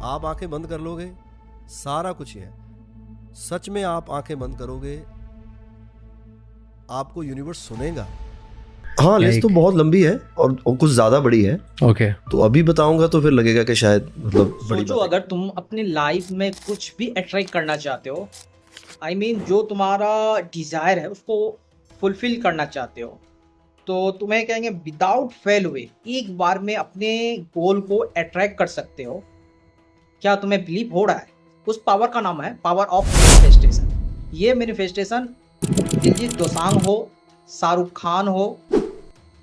आप आंखें बंद कर लोगे, सारा कुछ ही है। सच में आप आंखें बंद करोगे, आपको यूनिवर्स सुनेगा। हाँ, लिस्ट तो बहुत लंबी है और कुछ ज्यादा बड़ी है। ओके तो अभी बताऊंगा तो फिर लगेगा कि शायद मतलब बड़ी सोचो बात है। अगर तुम अपनी लाइफ में कुछ भी अट्रैक्ट करना चाहते हो, आई मीन जो तुम्हारा डिजायर है उसको फुलफिल करना चाहते हो, तो तुम्हें कहेंगे विदाउट फेल हुए एक बार में अपने गोल को अट्रैक्ट कर सकते हो। क्या तुम्हें बिलीव हो रहा है? उस पावर का नाम है पावर ऑफ मैनिफेस्टेशन। ये मैनिफेस्टेशन दिलजीत दोसांझ हो, शाहरुख खान हो,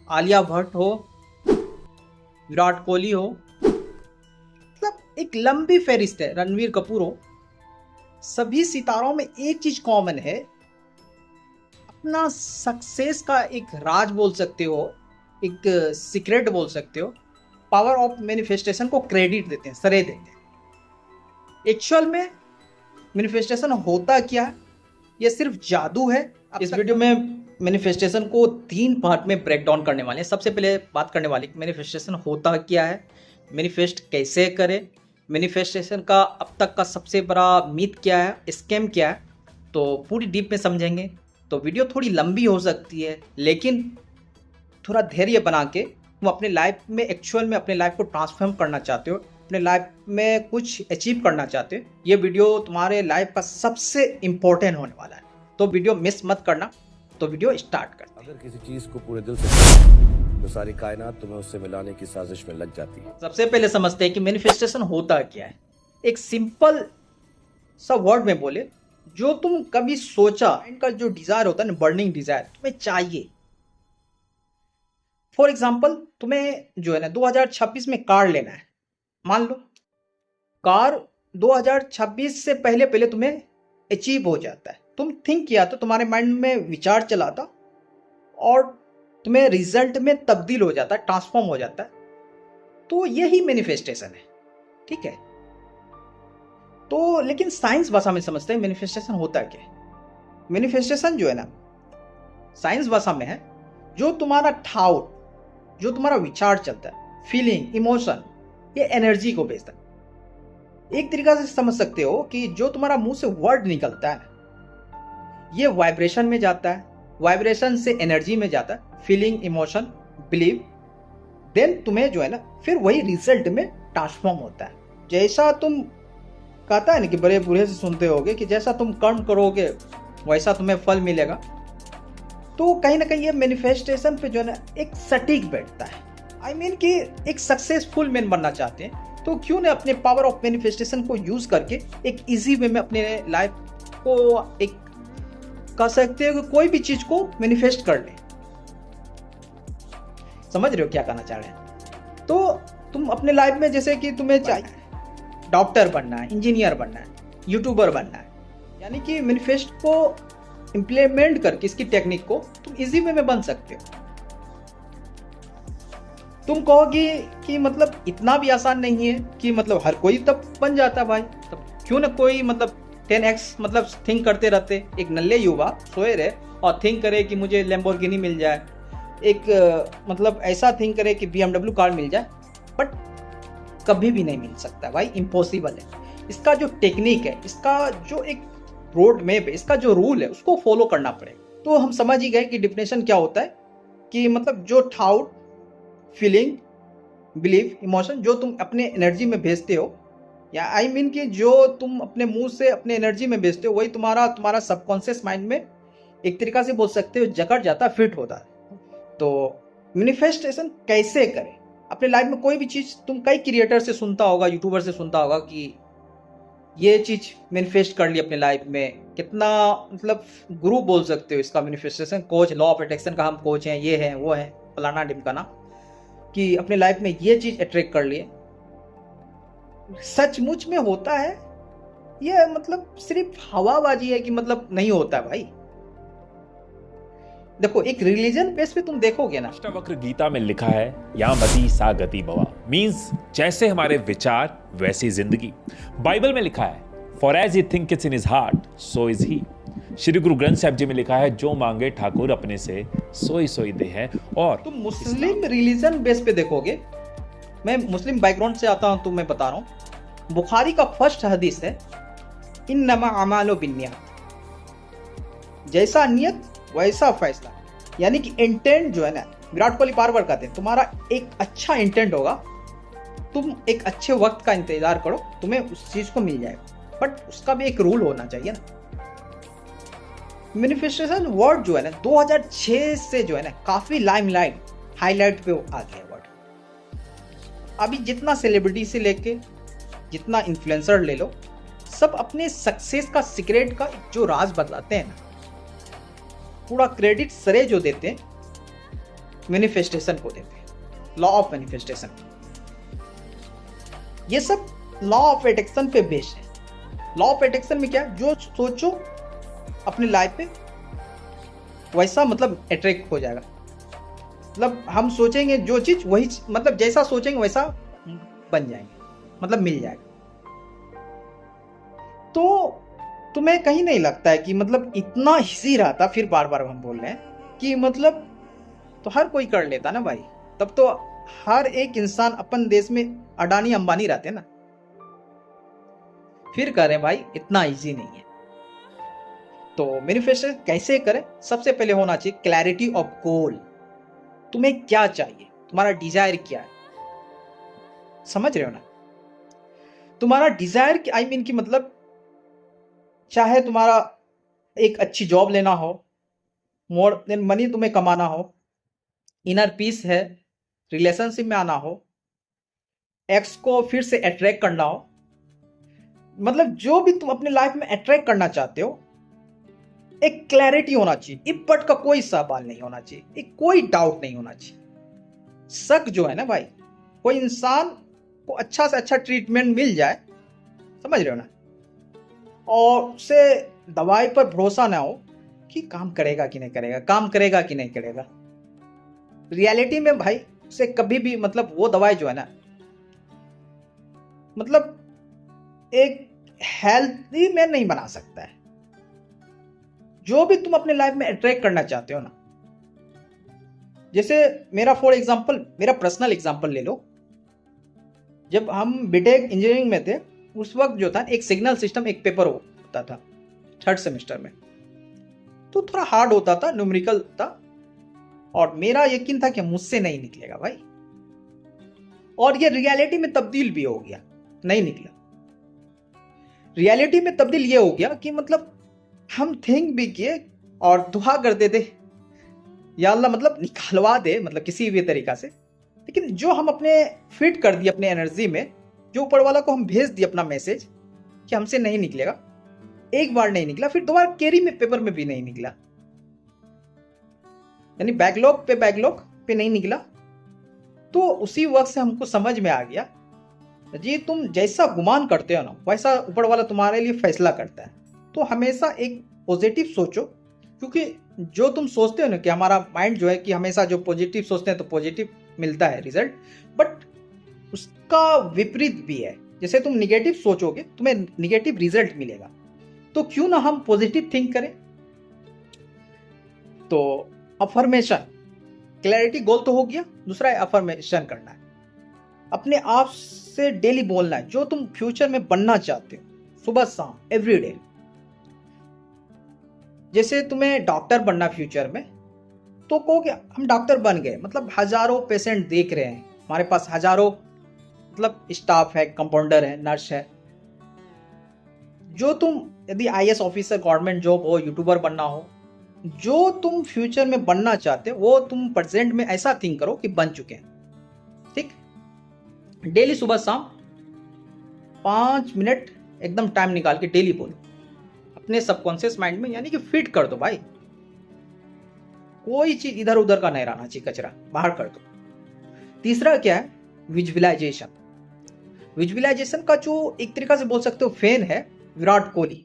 आलिया भट्ट हो, विराट कोहली हो, मतलब एक लंबी फहरिस्त है, रणवीर कपूर हो, सभी सितारों में एक चीज कॉमन है। अपना सक्सेस का एक राज बोल सकते हो, एक सीक्रेट बोल सकते हो, पावर ऑफ मैनिफेस्टेशन को क्रेडिट देते हैं, श्रेय देते हैं। एक्चुअल में मैनिफेस्टेशन होता क्या है? ये सिर्फ जादू है। इस वीडियो में मैनिफेस्टेशन को 3 पार्ट में ब्रेक डाउन करने वाले हैं। सबसे पहले बात करने वाले मैनिफेस्टेशन होता क्या है, मैनिफेस्ट कैसे करें, मैनिफेस्टेशन का अब तक का सबसे बड़ा मिथ क्या है, स्कैम क्या है, तो पूरी डीप में समझेंगे। तो वीडियो थोड़ी लंबी हो सकती है, लेकिन थोड़ा धैर्य बना के तुम अपने लाइफ में एक्चुअल में अपने लाइफ को ट्रांसफॉर्म करना चाहते हो, अपने लाइफ में कुछ अचीव करना चाहते हो, ये वीडियो तुम्हारे लाइफ का सबसे इम्पोर्टेंट होने वाला है। तो वीडियो मिस मत करना। तो वीडियो स्टार्ट करते हैं। अगर किसी चीज को पूरे दिल से चाहो, तो सारी कायनात तुम्हें उससे मिलाने की साजिश में लग जाती है। सबसे पहले समझते हैं कि मैनिफेस्टेशन होता क्या है। एक सिंपल सा वर्ड में बोले, जो तुम कभी सोचा, इनका जो डिजायर होता है ना, बर्निंग डिजायर तुम्हें चाहिए। फॉर एग्जाम्पल तुम्हें जो है ना 2026 में कार लेना है, मान लो कार 2026 से पहले पहले तुम्हें अचीव हो जाता है। तुम थिंक किया तो तुम्हारे माइंड में विचार चला था और तुम्हें रिजल्ट में तब्दील हो जाता है, ट्रांसफॉर्म हो जाता है। तो यही मैनिफेस्टेशन है, ठीक है। तो लेकिन साइंस भाषा में समझते हैं मैनिफेस्टेशन होता क्या है। मैनिफेस्टेशन जो है ना साइंस भाषा में है जो तुम्हारा ठाउट, जो तुम्हारा विचार चलता है, फीलिंग, इमोशन, ये एनर्जी को भेजता है। एक तरीका से समझ सकते हो कि जो तुम्हारा मुंह से वर्ड निकलता है ना, ये वाइब्रेशन में जाता है, वाइब्रेशन से एनर्जी में जाता है, फीलिंग, इमोशन, बिलीव, देन तुम्हें जो है ना फिर वही रिजल्ट में ट्रांसफॉर्म होता है। जैसा तुम कहता है ना कि बड़े बूढ़े से सुनते होगे कि जैसा तुम कर्म करोगे वैसा तुम्हें फल मिलेगा। तो कहीं ना कहीं ये मैनिफेस्टेशन पे जो है ना एक सटीक बैठता है। आई मीन कि एक सक्सेसफुल मैन बनना चाहते हैं तो क्यों ना अपने पावर ऑफ मैनिफेस्टेशन को यूज करके एक इजी वे में अपने लाइफ को एक कह सकते हो कि कोई भी चीज को मैनिफेस्ट कर ले। समझ रहे हो क्या कहना चाह रहे हैं? तो तुम अपने लाइफ में जैसे कि तुम्हें चाहिए डॉक्टर बनना है, इंजीनियर बनना है, यूट्यूबर बनना है, यानी कि मैनिफेस्ट को इंप्लीमेंट करके इसकी टेक्निक को तुम इजी वे में बन सकते हो। तुम कहोगे कि मतलब इतना भी आसान नहीं है कि मतलब हर कोई तब बन जाता भाई, तब क्यों ना कोई मतलब 10x मतलब थिंक करते रहते। एक नल्ले युवा सोए रहे और थिंक करे कि मुझे लैम्बोर्गिनी मिल जाए, एक मतलब ऐसा थिंक करे कि BMW कार मिल जाए, बट कभी भी नहीं मिल सकता भाई, इम्पॉसिबल है। इसका जो टेक्निक है, इसका जो एक रोड मैप है, इसका जो रूल है, उसको फॉलो करना पड़ेगा। तो हम समझ ही गए कि डिफिनेशन क्या होता है कि मतलब जो ठाउट, फीलिंग, बिलीव, इमोशन जो तुम अपने एनर्जी में भेजते हो, या आई मीन कि जो तुम अपने मुंह से अपने एनर्जी में भेजते हो, वही तुम्हारा सबकॉन्शियस माइंड में एक तरीका से बोल सकते हो जकड़ जाता, फिट होता है। तो मैनिफेस्टेशन कैसे करें अपने लाइफ में? कोई भी चीज तुम कई क्रिएटर से सुनता होगा, यूट्यूबर से सुनता होगा कि ये चीज मैनिफेस्ट कर ली अपने लाइफ में। कितना मतलब गुरु बोल सकते हो इसका manifestation, coach, law of attraction का हम कोच हैं, ये हैं, वो है, फलाना ढिमकाना, कि अपने लाइफ में ये चीज अट्रैक्ट कर लिए। सचमुच में होता है ये मतलब सिर्फ हवाबाजी है कि मतलब नहीं होता भाई। देखो एक रिलीजन बेस पे तुम देखोगे ना, अष्टावक्र गीता में लिखा है या मति सा गति भवा, मीन्स जैसे हमारे विचार वैसी जिंदगी। बाइबल में लिखा है for as he think it's in his heart so is he. Shri Guru Granth Sahib जी में लिखा है जो मांगे ठाकुर अपने से सोई सोई दे है। और तुम मुस्लिम रिलीजन बेस पे देखोगे, मैं मुस्लिम बैकग्राउंड से आता हूं तो मैं बता रहा हूं, बुखारी का फर्स्ट हदीस है, इन्नमा अमालो बिन्नियात, जैसा नियत वैसा फैसला। यानी कि इंटेंट जो है ना, विराट कोहली बार बार कहते हैं तुम्हारा एक अच्छा इंटेंट होगा, तुम एक अच्छे वक्त का इंतजार करो, तुम्हें उस चीज को मिल जाएगा। बट उसका भी एक रूल होना चाहिए ना। मैनिफेस्टेशन वर्ड जो है ना 2006 से जो है ना काफी लाइमलाइट हाईलाइट पे आ गया वर्ड। अभी जितना सेलिब्रिटी से लेके जितना इन्फ्लुएंसर ले लो, सब अपने सक्सेस का सीक्रेट का जो राज बताते हैं ना, पूरा क्रेडिट सरे जो देते हैं मैनिफेस्टेशन को देते हैं, लॉ ऑफ मैनिफेस्टेशन। ये सब लॉ ऑफ अट्रैक्शन पे बेस्ड है। लॉ ऑफ अट्रैक्शन में क्या, जो सोचो अपनी लाइफ पे वैसा मतलब अट्रैक्ट हो जाएगा। मतलब हम सोचेंगे जो चीज वही, मतलब जैसा सोचेंगे वैसा बन जाएंगे, मतलब मिल जाएगा। तो तुम्हें कहीं नहीं लगता है कि मतलब इतना इजी रहा था, फिर बार बार हम बोल रहे हैं कि मतलब तो हर कोई कर लेता ना भाई, तब तो हर एक इंसान अपन देश में अडानी अंबानी रहते ना। फिर कह रहे हैं भाई इतना इजी नहीं है। तो मैनिफेस्टेशन कैसे करें? सबसे पहले होना चाहिए क्लैरिटी ऑफ गोल। तुम्हें क्या चाहिए, तुम्हारा डिजायर क्या है, समझ रहे हो ना? तुम्हारा डिजायर आई मीन कि मतलब चाहे तुम्हारा एक अच्छी जॉब लेना हो, मोर देन मनी तुम्हें कमाना हो, इनर पीस है, रिलेशनशिप में आना हो, एक्स को फिर से अट्रैक्ट करना हो, मतलब जो भी तुम अपने लाइफ में अट्रैक्ट करना चाहते हो, एक क्लैरिटी होना चाहिए। इफ बट का कोई सवाल नहीं होना चाहिए, एक कोई डाउट नहीं होना चाहिए। शक जो है ना भाई, कोई इंसान को अच्छा से अच्छा ट्रीटमेंट मिल जाए, समझ रहे हो ना, और उसे दवाई पर भरोसा ना हो कि काम करेगा कि नहीं करेगा, काम करेगा कि नहीं करेगा। रियलिटी में भाई उसे कभी भी मतलब वो दवाई जो है ना, मतलब एक हेल्थी में नहीं बना सकता है। जो भी तुम अपने लाइफ में अट्रैक्ट करना चाहते हो ना, जैसे मेरा फॉर एग्जांपल, मेरा पर्सनल एग्जांपल ले लो। जब हम बीटेक इंजीनियरिंग में थे, उस वक्त जो था एक सिग्नल सिस्टम एक पेपर होता था 3rd सेमेस्टर में, तो थोड़ा हार्ड होता था, न्यूमेरिकल था, और मेरा यकीन था कि मुझसे नहीं निकलेगा भाई, और ये रियलिटी में तब्दील भी हो गया, नहीं निकला। रियलिटी में तब्दील ये हो गया कि मतलब हम थिंक भी किए और दुआ करते थे, या अल्लाह मतलब निकालवा दे, मतलब किसी भी तरीका से। लेकिन जो हम अपने फिट कर दिए अपने एनर्जी में, जो ऊपर वाला को हम भेज दिए अपना मैसेज कि हमसे नहीं निकलेगा, एक बार नहीं निकला, फिर दोबारा कैरी में पेपर में भी नहीं निकला, यानी बैकलॉग पे नहीं निकला। तो उसी वक्त से हमको समझ में आ गया, जी तुम जैसा गुमान करते हो ना, वैसा ऊपर वाला तुम्हारे लिए फैसला करता है। तो हमेशा एक पॉजिटिव सोचो, क्योंकि जो तुम सोचते हो ना कि हमारा माइंड जो है कि हमेशा जो पॉजिटिव सोचते हैं तो पॉजिटिव मिलता है रिजल्ट, बट उसका विपरीत भी है। जैसे तुम निगेटिव सोचोगे तुम्हें निगेटिव रिजल्ट मिलेगा। तो क्यों ना हम पॉजिटिव थिंक करें। तो अफर्मेशन, क्लैरिटी गोल तो हो गया, दूसरा है अफर्मेशन करना है, अपने आप से डेली बोलना है जो तुम फ्यूचर में बनना चाहते हो, सुबह शाम एवरीडे। जैसे तुम्हें डॉक्टर बनना फ्यूचर में, तो कहोगे हम डॉक्टर बन गए, मतलब हजारों पेशेंट देख रहे हैं, हमारे पास हजारों मतलब स्टाफ है, कंपाउंडर है, नर्स है। जो तुम यदि आईएएस ऑफिसर, गवर्नमेंट जॉब हो, यूट्यूबर बनना हो, जो तुम फ्यूचर में बनना चाहते हो वो तुम प्रेजेंट में ऐसा थिंक करो कि बन चुके हैं। ठीक, डेली सुबह शाम 5 मिनट एकदम टाइम निकाल के डेली बोलो अपने सबकॉन्शियस माइंड में, यानी कि फिट कर दो भाई। कोई चीज इधर उधर का नहीं रहना चाहिए, कचरा बाहर कर दो। तीसरा क्या है, विजुअलाइजेशन। विजुअलाइजेशन का जो एक तरीका से बोल सकते हो फैन है Virat Kohli.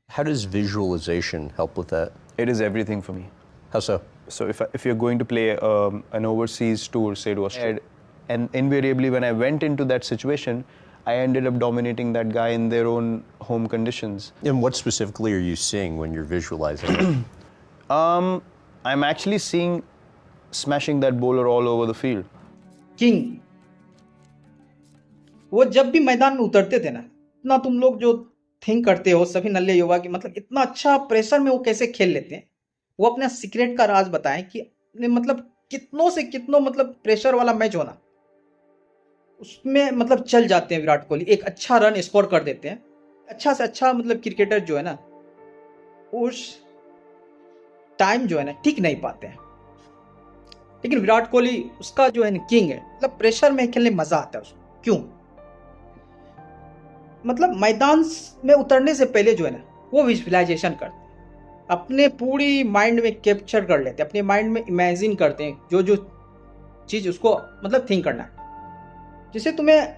How does visualization help with that? It is everything for me. How so? So if you're going to play an overseas tour, say to Australia, and invariably when I went into that situation, I ended up dominating that guy in their own home conditions. And what specifically are you seeing when you're visualizing it? I'm actually seeing smashing that bowler all over the field. King, वो जब भी मैदान में उतरते थे ना, इतना तुम लोग जो थिंक करते हो सभी नल्ले युवा की, मतलब इतना अच्छा प्रेशर में वो कैसे खेल लेते हैं, वो अपना सीक्रेट का राज बताएं कि मतलब कितनों से कितनों मतलब प्रेशर वाला मैच होना उसमें मतलब चल जाते हैं विराट कोहली, एक अच्छा रन स्कोर कर देते हैं। अच्छा से अच्छा मतलब क्रिकेटर जो है ना उस टाइम जो है ना टिक नहीं पाते हैं, लेकिन विराट कोहली उसका जो है ना किंग है। मतलब प्रेशर में खेलने मजा आता है उसको। क्यों? मतलब मैदान में उतरने से पहले जो है ना वो विजुअलाइजेशन करते हैं, अपने पूरी माइंड में कैप्चर कर लेते हैं, अपने माइंड में इमेजिन करते हैं जो जो चीज़ उसको मतलब थिंक करना है। जैसे तुम्हें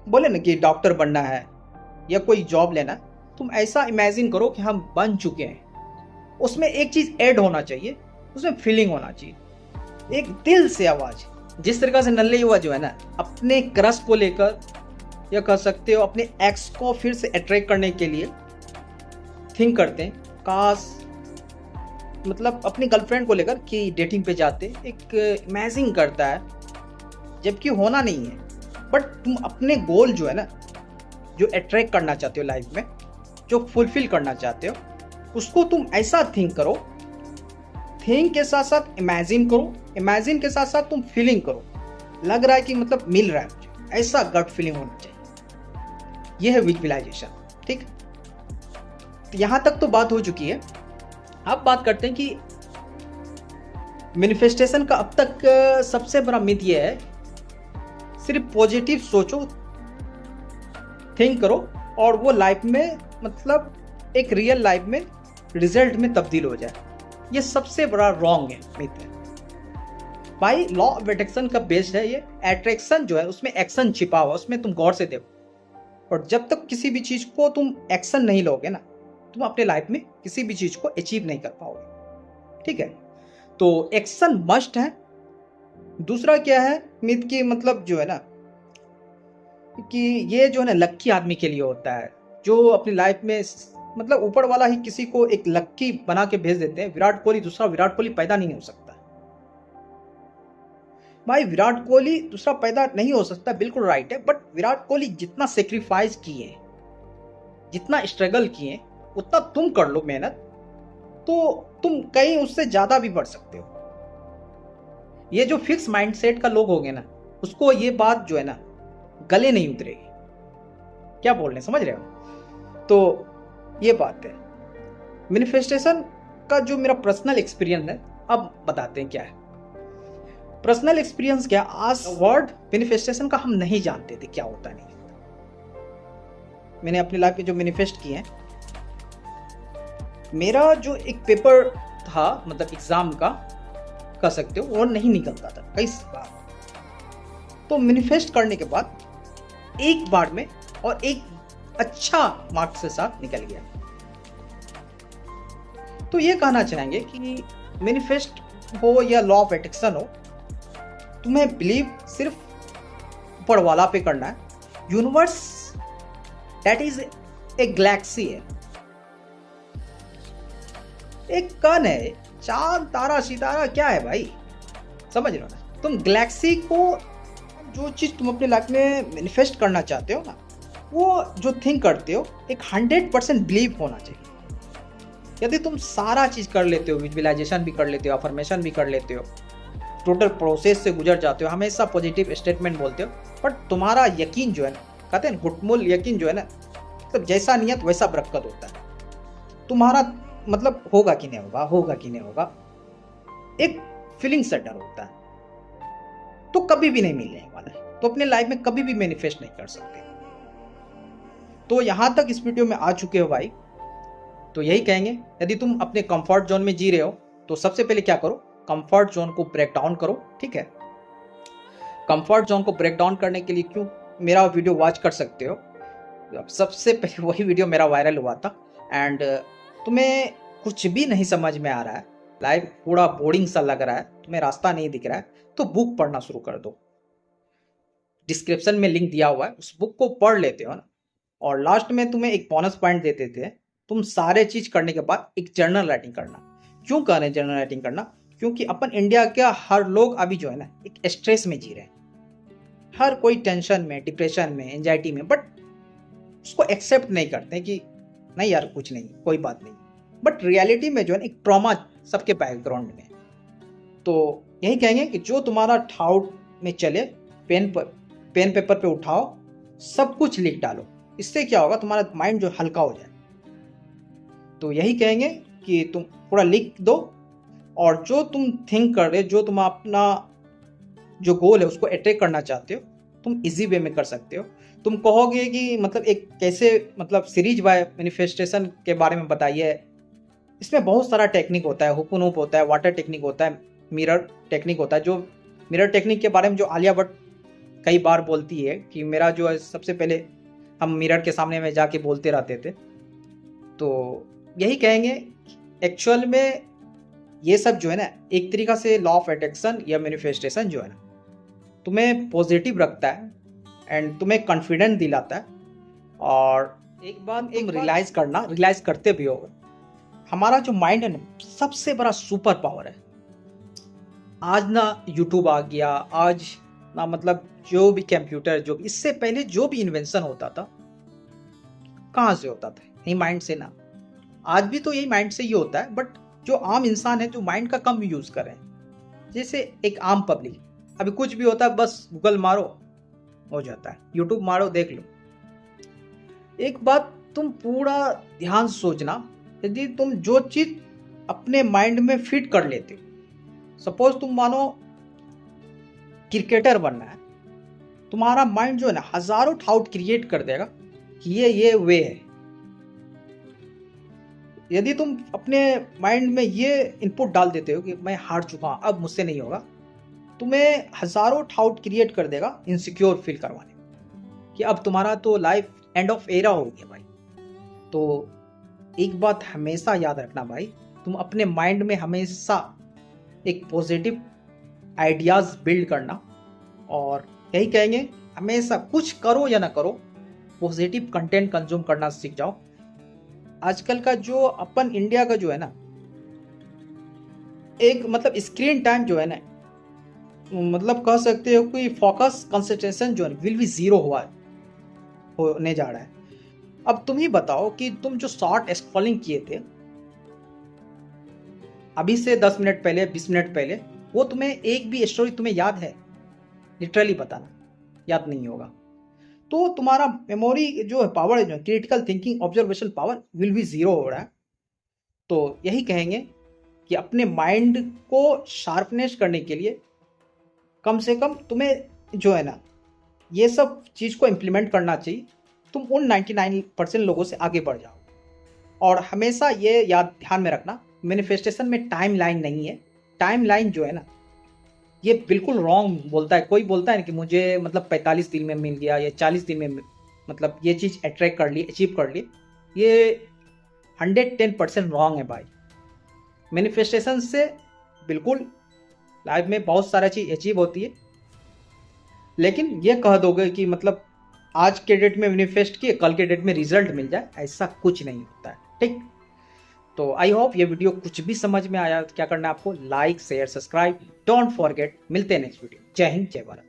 बोले ना कि डॉक्टर बनना है या कोई जॉब लेना, तुम ऐसा इमेजिन करो कि हम बन चुके हैं। उसमें एक चीज़ ऐड होना चाहिए, उसमें फीलिंग होना चाहिए, एक दिल से आवाज़। जिस तरीके से नल्ले युवा जो है ना अपने क्रश को लेकर या कह सकते हो अपने एक्स को फिर से अट्रैक्ट करने के लिए थिंक करते हैं, काश मतलब अपनी गर्लफ्रेंड को लेकर कि डेटिंग पे जाते, एक इमेजिन करता है, जबकि होना नहीं है। बट तुम अपने गोल जो है ना जो अट्रैक्ट करना चाहते हो लाइफ में, जो फुलफिल करना चाहते हो, उसको तुम ऐसा थिंक करो, थिंक के साथ साथ इमेजिन करो, इमेजिन के साथ साथ तुम फीलिंग करो, लग रहा है कि मतलब मिल रहा है मुझे, ऐसा गट फीलिंग होना चाहिए। यह है विजुअलाइजेशन। ठीक, तो यहां तक तो बात हो चुकी है। अब बात करते हैं कि मैनिफेस्टेशन का अब तक सबसे बड़ा मिथ यह है, सिर्फ पॉजिटिव सोचो, थिंक करो और वो लाइफ में मतलब एक रियल लाइफ में रिजल्ट में तब्दील हो जाए। ये सबसे बड़ा रॉन्ग है, मिथ है भाई। लॉ ऑफ अट्रैक्शन का बेस्ड है ये। अट्रैक्शन जो है उसमें एक्शन छिपा हुआ, उसमें तुम गौर से देखो। और जब तक किसी भी चीज को तुम एक्शन नहीं लोगे ना, तुम अपने लाइफ में किसी भी चीज को अचीव नहीं कर पाओगे। ठीक है, तो एक्शन मस्ट है। दूसरा क्या है मिथ की, मतलब जो है ना कि ये जो है ना लक्की आदमी के लिए होता है, जो अपनी लाइफ में मतलब ऊपर वाला ही किसी को एक लक्की बना के भेज देते हैं। विराट कोहली दूसरा विराट कोहली पैदा नहीं हो सकता भाई, विराट कोहली दूसरा पैदा नहीं हो सकता, बिल्कुल राइट है। बट विराट कोहली जितना सेक्रीफाइस किए, जितना स्ट्रगल किए, उतना तुम कर लो मेहनत, तो तुम कहीं उससे ज्यादा भी बढ़ सकते हो। ये जो फिक्स माइंडसेट का लोग होंगे ना, उसको ये बात जो है ना गले नहीं उतरेगी। क्या बोल रहे हैं, समझ रहे हो? तो ये बात है। मैनिफेस्टेशन का जो मेरा पर्सनल एक्सपीरियंस है, अब बताते हैं क्या है पर्सनल एक्सपीरियंस। क्या आज वर्ड मैनिफेस्टेशन का हम नहीं जानते थे क्या होता है, नहीं होता। मैंने अपनी लाइफ में जो मैनिफेस्ट किए हैं, मेरा जो एक पेपर था मतलब एग्जाम का कह सकते हो, वो नहीं निकलता था कई बार। तो मैनिफेस्ट करने के बाद एक बार में और एक अच्छा मार्क्स के साथ निकल गया। तो ये कहना चाहेंगे कि मैनिफेस्ट हो या लॉ ऑफ अट्रैक्शन हो, तुम्हें बिलीव सिर्फ ऊपर वाला पे करना है। Universe that is a Galaxy है, एक कण है, चांद तारा सितारा क्या है भाई, समझ रहे हो ना? तुम गैलेक्सी को, जो चीज तुम अपने लाइफ में मैनिफेस्ट करना चाहते हो ना, वो जो थिंक करते हो एक 100% बिलीव होना चाहिए। यदि तुम सारा चीज कर लेते हो, विजुअलाइजेशन भी कर लेते हो, अफर्मेशन भी कर लेते हो, टोटल प्रोसेस से गुजर जाते हो, हमेशा पॉजिटिव स्टेटमेंट बोलते हो, बट तुम्हारा यकीन जो है ना, कहते हैं गुटमुल यकीन जो है ना, मतलब जैसा नियत वैसा बरकत होता है। तुम्हारा मतलब होगा कि नहीं होगा, होगा कि नहीं होगा, एक फीलिंग से डर होता है, तो कभी भी नहीं मिलने वाला है। तो अपने लाइफ में कभी भी मैनिफेस्ट नहीं कर सकते। तो यहां तक इस वीडियो में आ चुके हो भाई, तो यही कहेंगे, यदि तुम अपने कंफर्ट जोन में जी रहे हो तो सबसे पहले क्या करो, कंफर्ट जोन को ब्रेक डाउन करो। ठीक है, कंफर्ट जोन को ब्रेक डाउन करने के लिए क्यों मेरा वीडियो वॉच कर सकते हो। सबसे पहले वही वीडियो मेरा वायरल हुआ था, एंड तुम्हें कुछ भी नहीं समझ में आ रहा है, लाइफ पूरा बोरिंग सा लग रहा है, तुम्हें रास्ता नहीं दिख रहा है, तो बुक पढ़ना शुरू कर दो। डिस्क्रिप्शन में लिंक दिया हुआ है, उस बुक को पढ़ लेते हो ना, और लास्ट में तुम्हें एक बोनस पॉइंट देते थे, तुम सारे चीज करने के बाद एक जर्नल राइटिंग करना। क्यों कह रहे हैं जर्नल राइटिंग करना? क्योंकि अपन इंडिया के हर लोग अभी जो है ना एक स्ट्रेस में जी रहे हैं, हर कोई टेंशन में, डिप्रेशन में, एंजाइटी में। बट उसको एक्सेप्ट नहीं करते कि नहीं यार कुछ नहीं, कोई बात नहीं, बट रियलिटी में जो है एक ट्रॉमा सबके बैकग्राउंड में। तो यही कहेंगे कि जो तुम्हारा ठाउट में चले, पेन पेपर पे उठाओ, सब कुछ लिख डालो। इससे क्या होगा, तुम्हारा माइंड जो हल्का हो जाए। तो यही कहेंगे कि तुम पूरा लिख दो, और जो तुम थिंक कर रहे, जो तुम अपना जो गोल है उसको अटैक करना चाहते हो, तुम इजी वे में कर सकते हो। तुम कहोगे कि मतलब एक कैसे, मतलब सीरीज बाय मैनिफेस्टेशन के बारे में बताइए। इसमें बहुत सारा टेक्निक होता है, हुकुनूप होता है, वाटर टेक्निक होता है, मिरर टेक्निक होता है। जो मिरर टेक्निक के बारे में जो आलिया भट्ट कई बार बोलती है कि मेरा जो है, सबसे पहले हम मिरर के सामने में जाके बोलते रहते थे। तो यही कहेंगे एक्चुअल में ये सब जो है ना, एक तरीका से लॉ ऑफ अट्रैक्शन या मैनिफेस्टेशन जो है ना, तुम्हें पॉजिटिव रखता है एंड तुम्हें कॉन्फिडेंस दिलाता है। और एक बात रियलाइज करते भी होगा, हमारा जो माइंड है ना, सबसे बड़ा सुपर पावर है। आज ना यूट्यूब आ गया, आज ना मतलब जो भी कंप्यूटर, जो इससे पहले जो भी इन्वेंशन होता था, कहाँ से होता था? यही माइंड से ना। आज भी तो यही माइंड से ही होता है, बट जो आम इंसान है जो माइंड का कम यूज कर रहे हैं, जैसे एक आम पब्लिक, अभी कुछ भी होता है बस गूगल मारो हो जाता है, यूट्यूब मारो देख लो। एक बात तुम पूरा ध्यान से सोचना, यदि तुम जो चीज अपने माइंड में फिट कर लेते हो, सपोज तुम मानो क्रिकेटर बनना है, तुम्हारा माइंड जो है ना हजारों ठाउट क्रिएट कर देगा कि ये वे है। यदि तुम अपने माइंड में ये इनपुट डाल देते हो कि मैं हार चुका हूं, अब मुझसे नहीं होगा, तुम्हें हजारों ठाउट क्रिएट कर देगा इनसिक्योर फील करवाने कि अब तुम्हारा तो लाइफ एंड ऑफ एरा हो गया भाई। तो एक बात हमेशा याद रखना भाई, तुम अपने माइंड में हमेशा एक पॉजिटिव आइडियाज बिल्ड करना, और यही कहेंगे हमेशा कुछ करो या ना करो, पॉजिटिव कंटेंट कंज्यूम करना सीख जाओ। आजकल का जो अपन इंडिया का जो है ना, एक मतलब स्क्रीन टाइम जो है ना, मतलब कह सकते हो कि फोकस कंसंट्रेशन जो है विल बी जीरो होने जा रहा है। अब तुम ही बताओ कि तुम जो शॉर्ट स्क्रॉलिंग किए थे अभी से 10 मिनट पहले, 20 मिनट पहले, वो तुम्हें एक भी स्टोरी तुम्हें याद है? लिटरली बताना, याद नहीं होगा। तो तुम्हारा मेमोरी जो है पावर है, जो critical thinking observation power will be zero हो रहा है। तो यही कहेंगे कि अपने माइंड को शार्पनेस करने के लिए कम से कम तुम्हें जो है ना, ये सब चीज़ को इम्प्लीमेंट करना चाहिए। तुम उन 99% लोगों से आगे बढ़ जाओ। और हमेशा ये याद ध्यान में रखना, मैनिफेस्टेशन में टाइम लाइन नहीं है। टाइम लाइन जो है ना, ये बिल्कुल रॉन्ग बोलता है। कोई बोलता है ना कि मुझे मतलब 45 दिन में मिल गया या 40 दिन में मतलब ये चीज़ अट्रैक्ट कर ली, अचीव कर ली, ये 110% रॉन्ग है भाई। मैनिफेस्टेशन से बिल्कुल लाइफ में बहुत सारा चीज़ अचीव होती है, लेकिन ये कह दोगे कि मतलब आज के डेट में मैनिफेस्ट किए, कल के डेट में रिजल्ट मिल जाए, ऐसा कुछ नहीं होता है। ठीक, तो आई होप ये वीडियो कुछ भी समझ में आया। क्या करना है आपको? Like, share, subscribe, don't forget. मिलते हैं नेक्स्ट वीडियो। जय हिंद, जय भारत।